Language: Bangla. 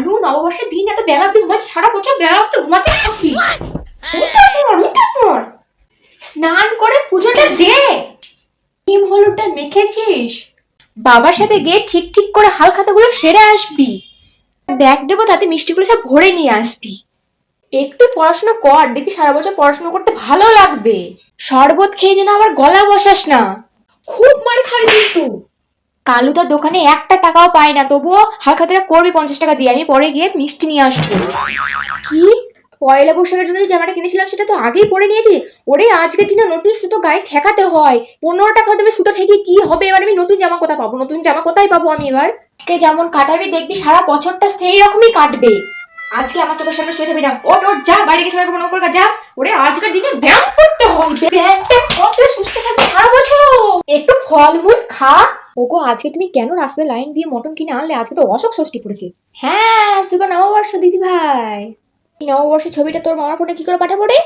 নববর্ষের দিন এত বেলা অব্দি ঘুমাচ্ছি, সারা বছর বেলা অব্দি ঘুমাতে থাকবি। উঠে পড়, স্নান করে পুজোটা দে। নিম হলুদটা মেখেছিস? বাবার সাথে গিয়ে ঠিক ঠিক করে হাল খাতাগুলো সেরে আসবি। ব্যাগ দেবো, তাতে মিষ্টিগুলো সব ভরে নিয়ে আসবি। একটু পড়াশোনা কর, দেখবি সারা বছর পড়াশোনা করতে ভালো লাগবে। শরবত খেয়ে যেন আবার গলা বসাস না, খুব মার খাবি কিন্তু। কালুদার দোকানে 1 টাকাও পায় না, তবুও হাল খাতাটা করবি 50 টাকা দিয়ে। আমি পরে গিয়ে মিষ্টি নিয়ে আসবো। কি? পয়লা বৈশাখের জন্য যে জামাটা কিনেছিলাম সেটা তো আগেই পরে নিয়েছি। ওরে আজকের দিনে নতুন সুতো গায়ে ঠেকাতে হয়। 15 টাকা দেবে সুতো ঠেকিয়ে কি হবে? এবার আমি নতুন জামা কোথায় পাবো? নতুন জামা কোথায় পাবো আমি এবার? কে যেমন কাটাবি দেখবি সারা বছরটা সেই রকমই কাটবে। আজকে আমার চোখের সামনে শুয়ে থাকবি না, ওঠ ওঠ যা, বাইরে গিয়ে সবাইকে প্রণাম করবা যা। ওরে আজকের দিনে ব্যায়াম করতে হবে, ব্যায়ামটা কত সুস্থ থাকবে সারা বছর। একটু ফলমূল খা। ওগো, আজকে তুমি কেন রাস্তায় লাইন দিয়ে মটন কিনে আনলে? আজকে তো অশোক ষষ্ঠী পড়েছে। হ্যাঁ, শুভ নববর্ষ দিদি ভাই। নববর্ষের ছবিটা তোর মামার ফোনে কি করে পাঠাবো রে?